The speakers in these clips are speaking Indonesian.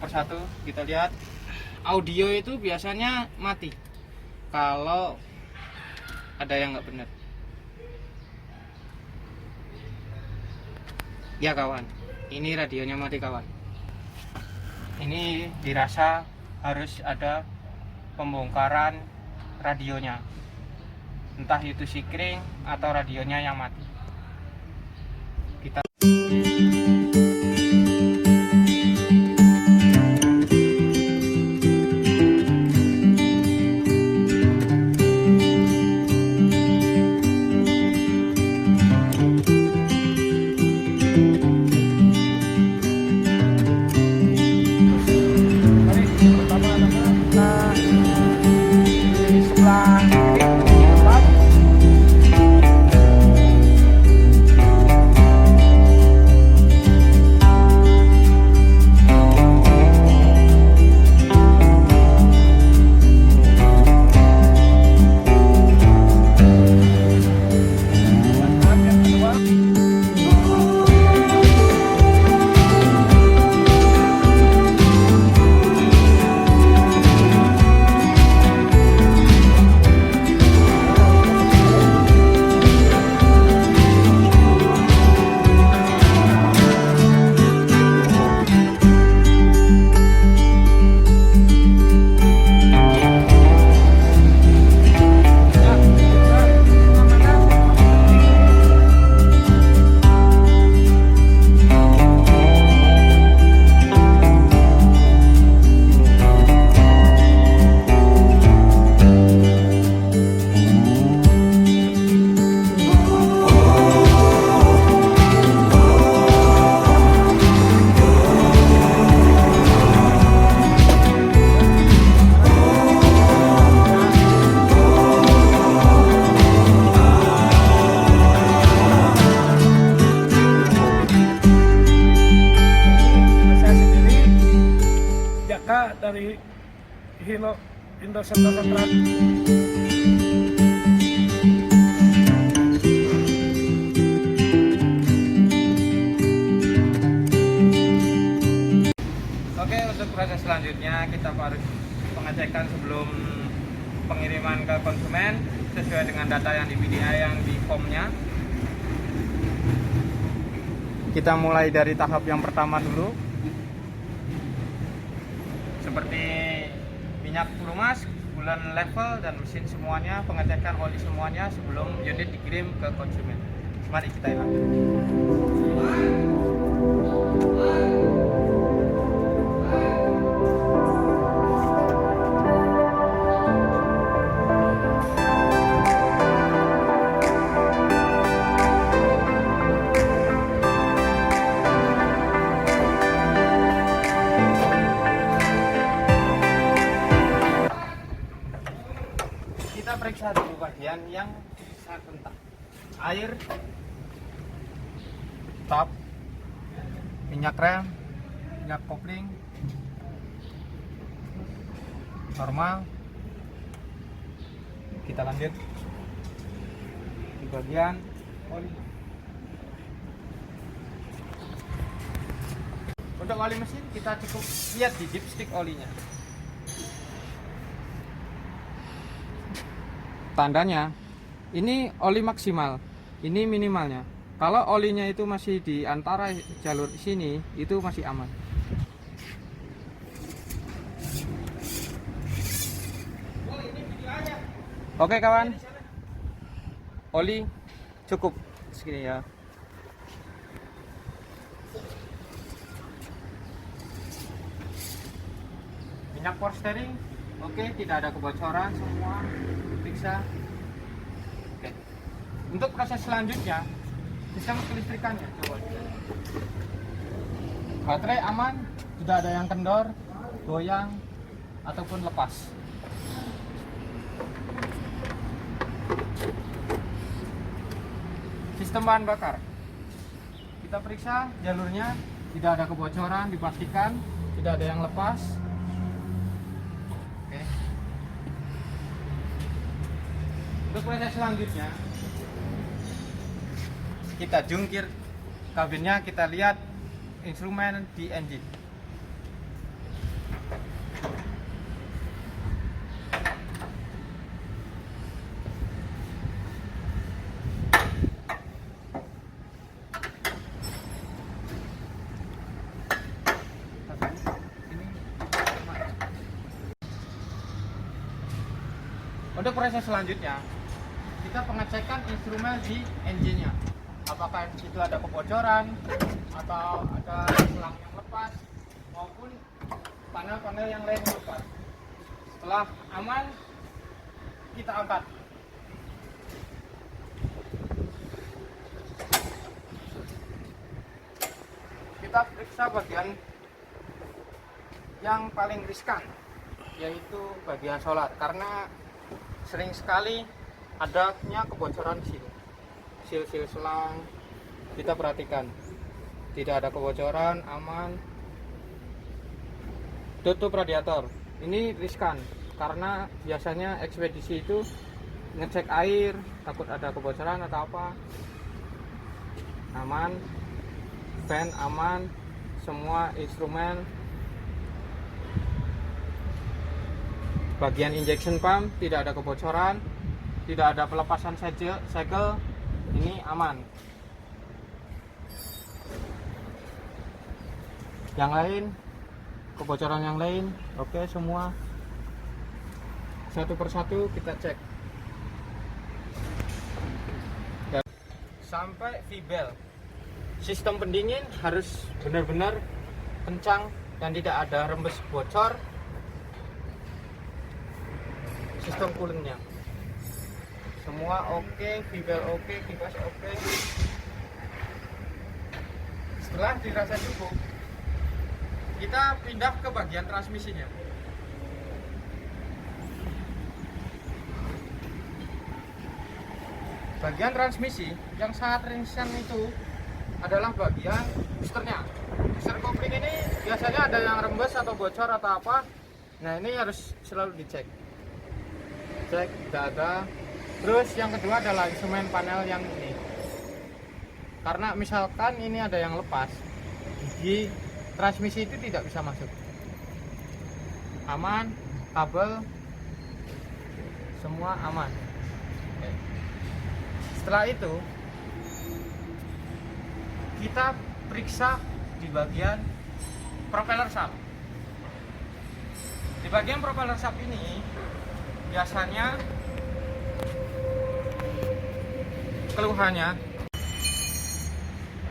persatu kita lihat. Audio itu biasanya mati kalau ada yang nggak benar. Ya kawan, ini radionya mati kawan. Ini dirasa harus ada pembongkaran radionya, entah itu sikring atau radionya yang mati. Kita dari Hino Indosat Sentral. Oke, untuk proses selanjutnya kita harus pengecekan sebelum pengiriman ke konsumen sesuai dengan data yang di PDI yang di formnya. Kita mulai dari tahap yang pertama dulu, seperti minyak pelumas, bulan level, dan mesin semuanya, pengecekan oli semuanya sebelum unit dikirim ke konsumen. Mari kita lanjut. Kita periksa dulu bagian yang sangat penting: air, tap, minyak rem, minyak kopling normal. Kita lanjut di bagian oli. Untuk oli mesin kita cukup lihat di dipstick olinya. Tandanya ini oli maksimal, ini minimalnya. Kalau olinya itu masih di antara jalur sini, itu masih aman. Oke kawan, oli cukup segini ya. Minyak power steering, oke, tidak ada kebocoran, semua periksa. Oke. Untuk proses selanjutnya, sistem kelistrikannya coba. Baterai aman, tidak ada yang kendor, goyang ataupun lepas. Sistem bahan bakar, kita periksa jalurnya, tidak ada kebocoran, dipastikan tidak ada yang lepas. Oke. Untuk proses selanjutnya, kita jungkir kabinnya, kita lihat instrumen di engine. Untuk proses selanjutnya, kita pengecekan instrumen di engine-nya. Apakah itu ada kebocoran atau ada selang yang lepas maupun panel-panel yang lain yang lepas. Setelah aman, kita angkat. Kita periksa bagian yang paling riskan, yaitu bagian solar, karena sering sekali adanya kebocoran di sini. Sil-sil selang kita perhatikan, tidak ada kebocoran, aman. Tutup radiator, ini riskan karena biasanya ekspedisi itu ngecek air, takut ada kebocoran atau apa. Aman, fan aman, semua instrumen. Bagian injection pump tidak ada kebocoran, tidak ada pelepasan segel, ini aman. Yang lain, kebocoran yang lain, oke semua. Satu persatu kita cek. Sampai V-belt. Sistem pendingin harus benar-benar kencang dan tidak ada rembes bocor. Sistem coolingnya semua oke, V-belt oke, kipas oke. Setelah dirasa cukup, kita pindah ke bagian transmisinya. Bagian transmisi yang sangat ringan itu adalah bagian boosternya. Booster kopling ini biasanya ada yang rembes atau bocor atau apa. Nah, ini harus selalu dicek. Cek tidak ada. Terus yang kedua adalah instrumen panel yang ini. Karena misalkan ini ada yang lepas, di transmisi itu tidak bisa masuk. Aman, kabel semua aman. Oke. Setelah itu kita periksa di bagian propeller shaft. Di bagian propeller shaft ini biasanya keluhannya,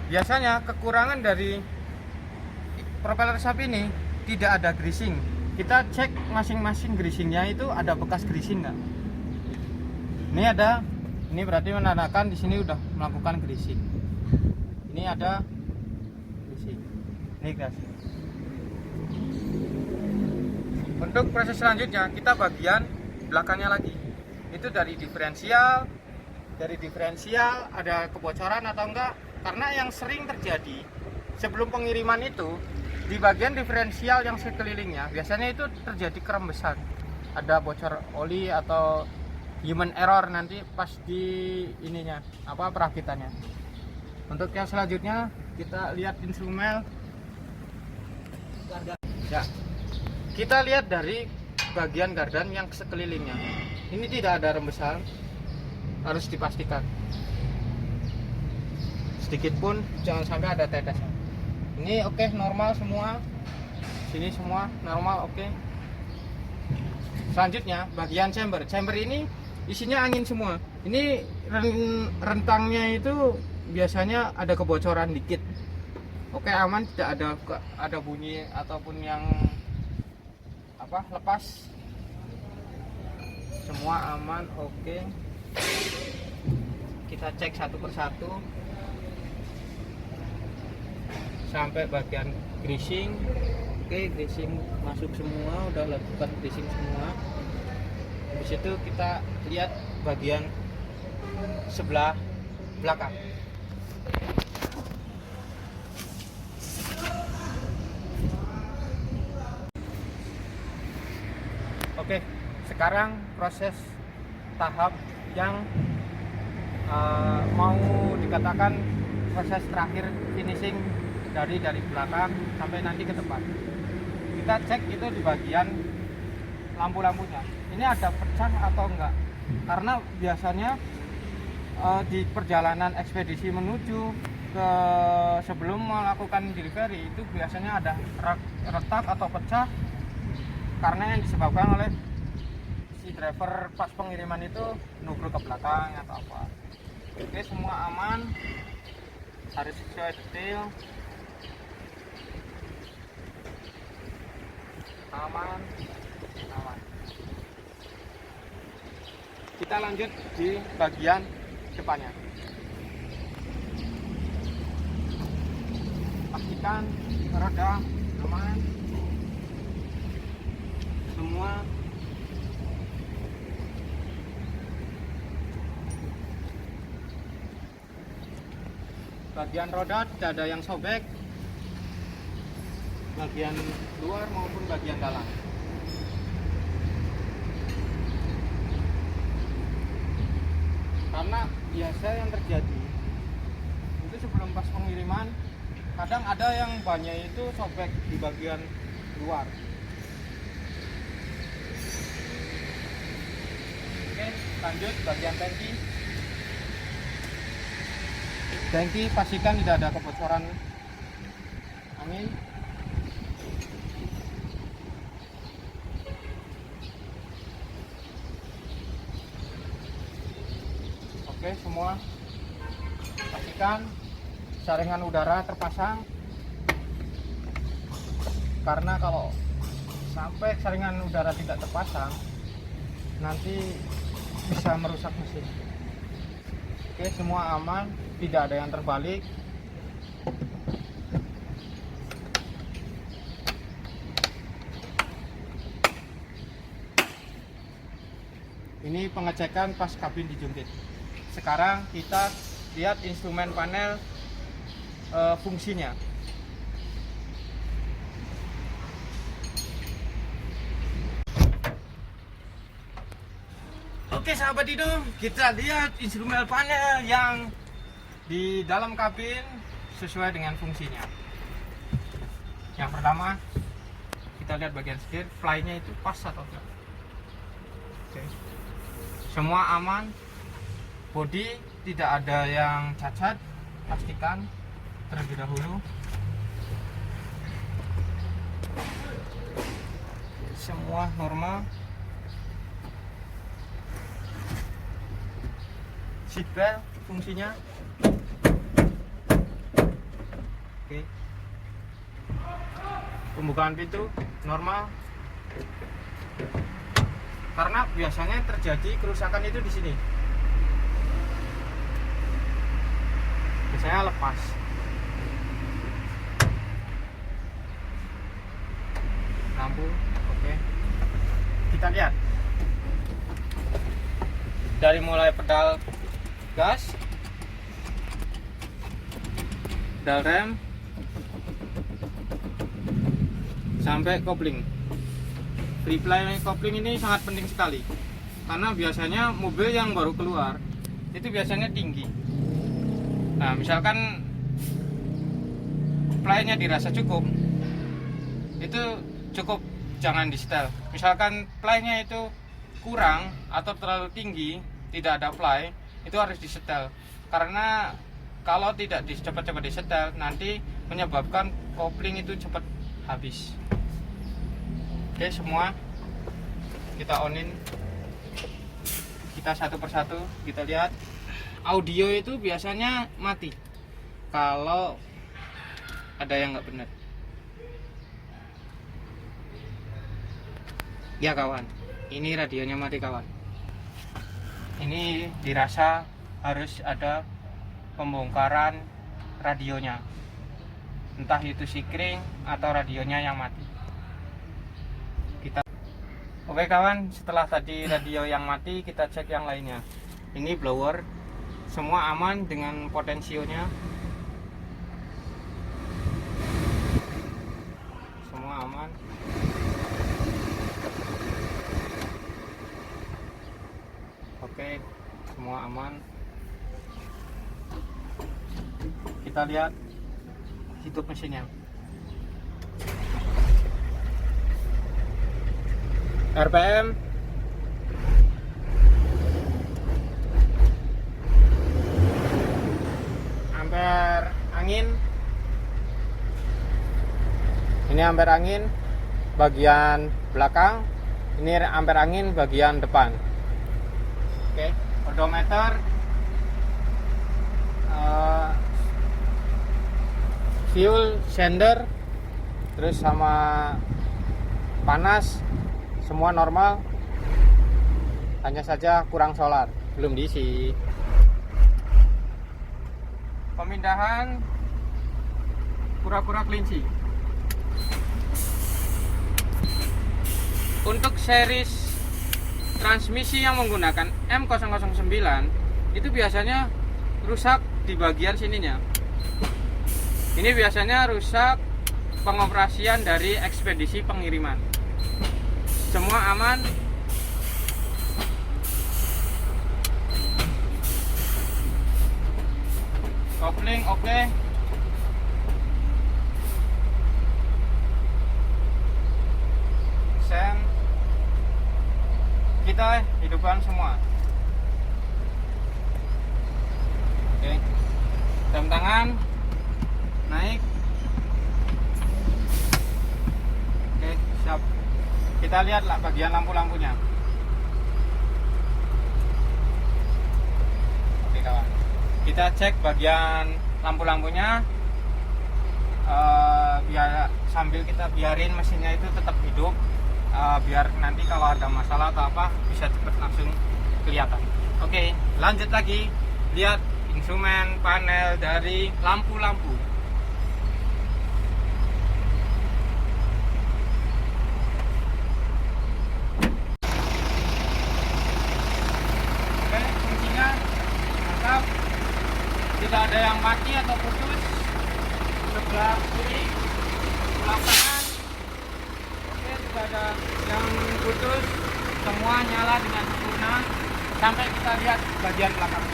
biasanya kekurangan dari propeller shaft ini tidak ada greasing. Kita cek masing-masing greasingnya itu ada bekas greasing nggak. Ini ada, ini berarti menandakan di sini udah melakukan greasing. Ini ada greasing, ini greasing. Untuk proses selanjutnya kita bagian belakangnya lagi. Itu dari diferensial. Dari diferensial ada kebocoran atau enggak, karena yang sering terjadi sebelum pengiriman itu di bagian diferensial yang sekelilingnya biasanya itu terjadi kerembesan, ada bocor oli atau human error nanti pas di ininya apa perakitannya. Untuk yang selanjutnya kita lihat instrumen ya, kita lihat dari bagian gardan yang sekelilingnya ini tidak ada rembesan, harus dipastikan. Sedikit pun jangan sampai ada tetes. Ini oke, normal semua. Sini semua normal, oke. Selanjutnya bagian chamber. Chamber ini isinya angin semua. Ini rentangnya itu biasanya ada kebocoran dikit. Oke, aman, tidak ada bunyi ataupun yang apa lepas. Semua aman, oke. Kita cek satu persatu sampai bagian greasing. Oke, greasing masuk semua, udah lakukan greasing semua. Habis itu kita lihat bagian sebelah belakang. Oke, sekarang proses tahap yang mau dikatakan proses terakhir finishing dari belakang sampai nanti ke depan. Kita cek itu di bagian lampu-lampunya. Ini ada pecah atau enggak? Karena biasanya di perjalanan ekspedisi menuju ke sebelum melakukan delivery itu biasanya ada retak atau pecah karena yang disebabkan oleh si driver pas pengiriman itu nubruk ke belakang atau apa. Oke, semua aman, harus sesuai detail, aman. Kita lanjut di bagian depannya. Pastikan roda aman, semua. Bagian roda tidak ada yang sobek, bagian luar maupun bagian dalam. Karena biasa yang terjadi itu sebelum pas pengiriman, kadang ada yang bannya itu sobek di bagian luar. Oke, lanjut bagian tangki. Tangki pastikan tidak ada kebocoran angin. Oke, semua pastikan saringan udara terpasang, karena kalau sampai saringan udara tidak terpasang nanti bisa merusak mesin. Oke, semua aman, tidak ada yang terbalik. Ini pengecekan pas kabin dijungkit. Sekarang kita lihat instrumen panel fungsinya. Oke sahabat Dido, kita lihat instrumen panel yang di dalam kabin sesuai dengan fungsinya. Yang pertama, kita lihat bagian setir, fly-nya itu pas atau enggak. Oke. Semua aman, bodi tidak ada yang cacat, pastikan terlebih dahulu. Semua normal. Seatbelt fungsinya oke. Pembukaan pintu normal, karena biasanya terjadi kerusakan itu di sini, biasanya lepas. Lampu oke. Kita lihat dari mulai pedal gas, pedal rem, sampai kopling. Reply kopling ini sangat penting sekali, karena biasanya mobil yang baru keluar itu biasanya tinggi. Nah, misalkan ply-nya dirasa cukup, itu cukup, jangan di setel. Misalkan ply-nya itu kurang atau terlalu tinggi, tidak ada ply, itu harus disetel, karena kalau tidak cepat-cepat disetel nanti menyebabkan kopling itu cepat habis. Oke, semua kita onin, kita satu persatu kita lihat. Audio itu biasanya mati kalau ada yang nggak benar ya kawan. Ini radionya mati kawan. Ini dirasa harus ada pembongkaran radionya, entah itu sikring atau radionya yang mati. Oke kawan, setelah tadi radio yang mati, kita cek yang lainnya. Ini blower, semua aman dengan potensionya, semua aman. Oke, semua aman. Kita lihat hidup mesinnya. RPM ampere angin. Ini ampere angin bagian belakang Ini ampere angin bagian depan. Oke, odometer, fuel, sender, terus sama panas semua normal. Hanya saja kurang solar, belum diisi. Pemindahan kura-kura kelinci. Untuk series transmisi yang menggunakan M009 itu biasanya rusak di bagian sininya. Ini biasanya rusak pengoperasian dari ekspedisi pengiriman. Semua aman. Kopling oke. Sen kita hidupkan semua. Oke. Jam tangan naik. Oke, siap. Kita lihatlah bagian lampu-lampunya. Oke kawan. Kita cek bagian lampu-lampunya. Biar sambil kita biarin mesinnya itu tetap hidup. Biar nanti kalau ada masalah atau apa bisa cepat langsung kelihatan. Oke, lanjut lagi. Lihat instrumen panel dari lampu-lampu. Oke, fungsinya mantap. Tidak ada yang mati atau putus. Sebelah kiri, sebelah kanan. Tidak ada yang putus, semua nyala dengan sempurna. Sampai kita lihat bagian belakang.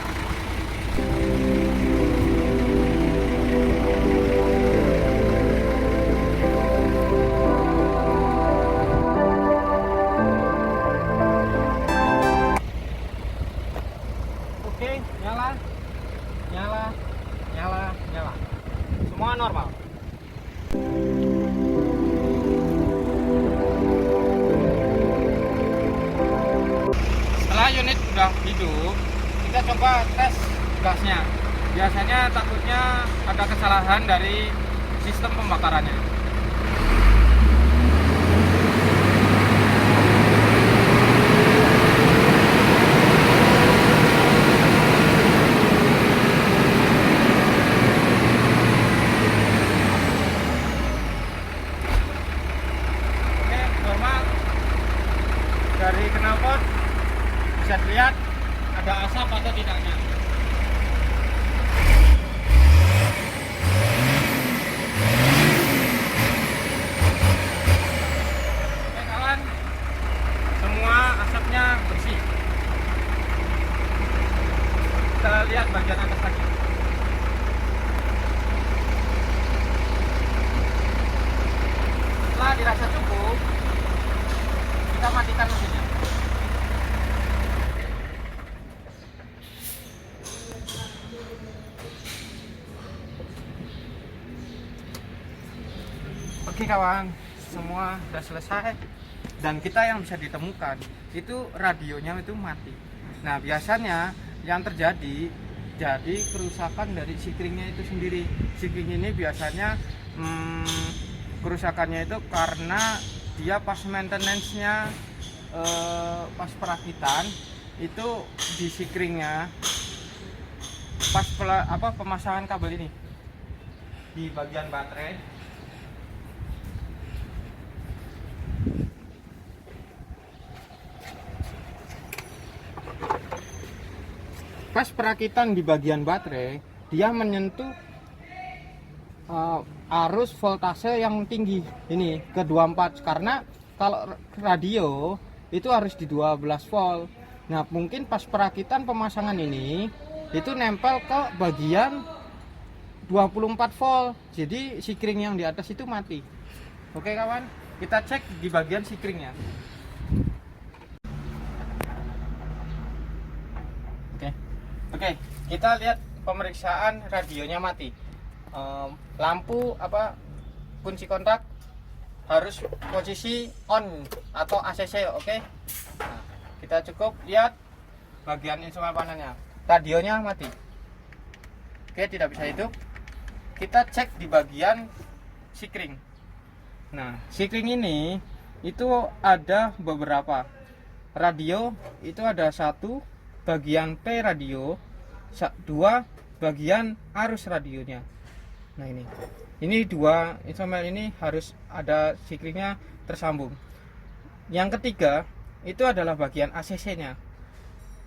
Oke, nyala, nyala, nyala, nyala. Semua normal. Unit sudah hidup, kita coba tes gasnya. Biasanya takutnya ada kesalahan dari sistem pembakarannya. Oke, normal. Dari knalpot bisa dilihat ada asap atau tidaknya. Oke kawan, semua asapnya bersih. Kita lihat bagian atas lagi. Setelah dirasa cukup, kita matikan mesinnya. Oke kawan, semua sudah selesai dan kita yang bisa ditemukan itu radionya itu mati. Nah biasanya yang terjadi jadi kerusakan dari sikringnya itu sendiri. Sikring ini biasanya kerusakannya itu karena dia pas maintenance-nya pas perakitan itu di sikringnya pas pemasangan kabel ini di bagian baterai. Pas perakitan di bagian baterai, dia menyentuh arus voltase yang tinggi ini ke 24, karena kalau radio itu harus di 12 volt. Nah mungkin pas perakitan pemasangan ini itu nempel ke bagian 24 volt, jadi sikring yang di atas itu mati. Oke kawan, kita cek di bagian sikringnya. Oke, kita lihat pemeriksaan radionya mati. Lampu kunci kontak harus posisi on atau ACC. Oke. Nah, kita cukup lihat bagian instrumen panennya. Radionya mati. Oke, tidak bisa hidup. Kita cek di bagian sikring. Nah, sikring ini itu ada beberapa. Radio itu ada satu bagian P radio, dua bagian arus radionya. Nah, ini dua instrumen ini harus ada sikringnya tersambung. Yang ketiga itu adalah bagian ACC-nya,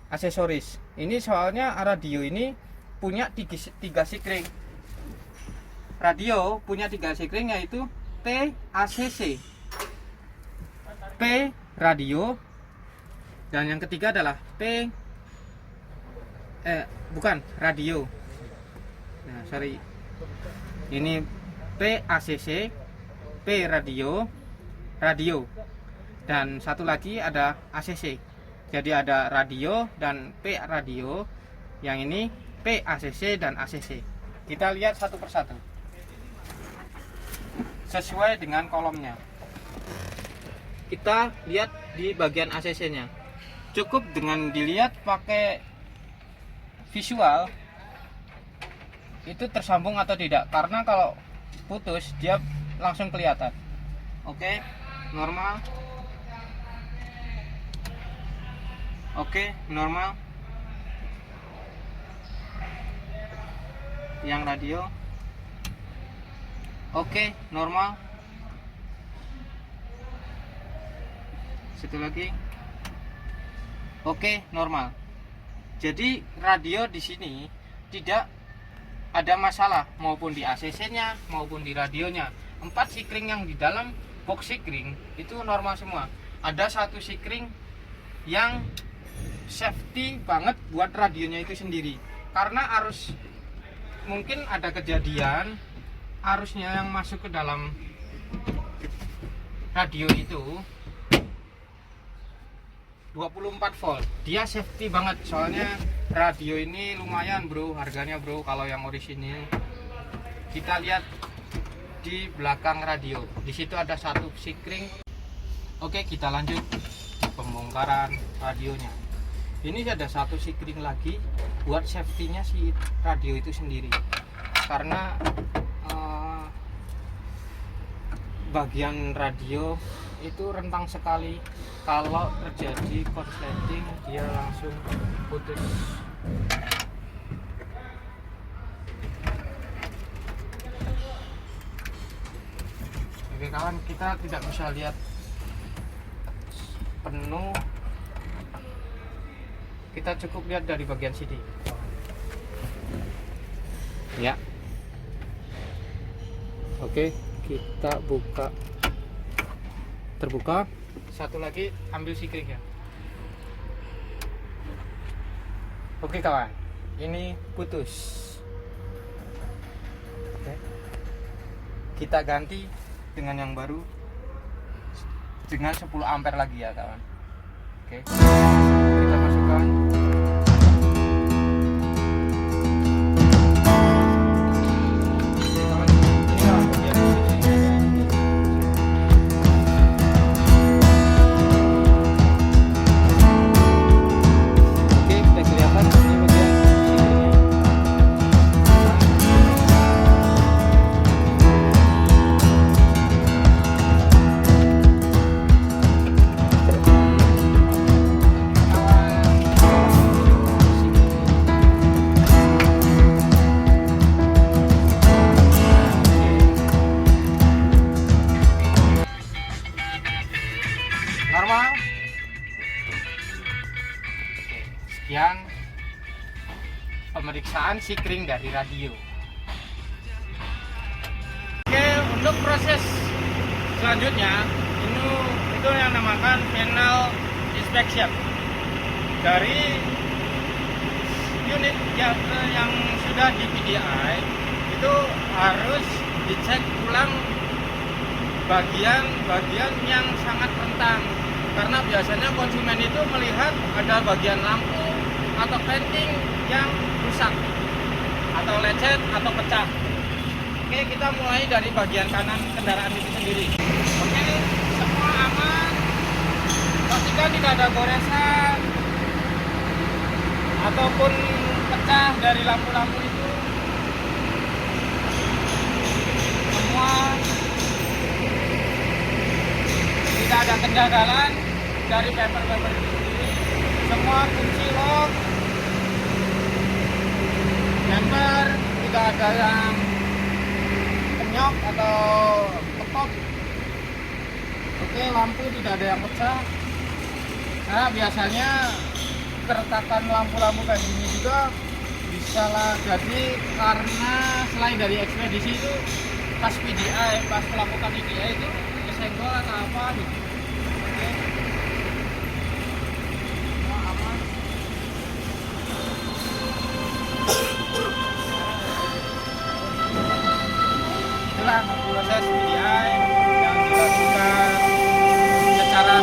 aksesoris. Ini soalnya radio ini punya tiga sikring. Radio punya tiga sikring, yaitu P ACC, P radio, dan yang ketiga adalah radio. Nah, sorry. Ini P ACC, P radio, dan satu lagi ada ACC. Jadi ada radio dan P radio. Yang ini P ACC dan ACC. Kita lihat satu persatu sesuai dengan kolomnya. Kita lihat di bagian ACC-nya. Cukup dengan dilihat pakai visual itu tersambung atau tidak, karena kalau putus dia langsung kelihatan. Oke, normal. Oke, normal. Yang radio. Oke, normal. Satu lagi. Oke, normal. Jadi radio di sini tidak ada masalah, maupun di ACC-nya maupun di radionya. 4 sikring yang di dalam box sikring itu normal semua. Ada satu sikring yang safety banget buat radionya itu sendiri, karena arus, mungkin ada kejadian arusnya yang masuk ke dalam radio itu 24 volt. Dia safety banget, soalnya radio ini lumayan bro harganya bro. Kalau yang orisinil, kita lihat di belakang radio, di situ ada satu sikring. Oke, kita lanjut pembongkaran radionya. Ini ada satu sikring lagi buat safety-nya si radio itu sendiri, karena bagian radio itu rentang sekali. Kalau terjadi korsleting dia langsung putus. Oke kawan, kita tidak bisa lihat penuh, kita cukup lihat dari bagian CD ya. Oke, kita buka, terbuka. Satu lagi, ambil sikring ya. Oke kawan, ini putus. Oke, kita ganti dengan yang baru dengan 10 ampere lagi ya kawan. Oke, kita masukkan. Normal. Oke, sekian pemeriksaan sikring dari radio. Oke, untuk proses selanjutnya itu yang namakan final inspection dari unit yang sudah di PDI. Itu harus dicek ulang bagian-bagian yang sangat rentan, karena biasanya konsumen itu melihat ada bagian lampu atau venting yang rusak atau lecet atau pecah. Oke, kita mulai dari bagian kanan ke kendaraan itu sendiri. Oke, semua aman. Pastikan tidak ada goresan ataupun pecah dari lampu-lampu itu. Semua tidak ada kejanggalan dari bumper-bumper itu sendiri. Semua kunci lock, bumper tidak ada yang kenyok atau ketok. Oke, lampu tidak ada yang pecah. Nah, biasanya keretakan lampu-lampu kayak gini juga bisa lah jadi karena selain dari ekspedisi itu pas PDI, pas melakukan PDI itu kesenggol atau apa gitu. Oke. Semua aman. Itulah proses PDI yang dilakukan secara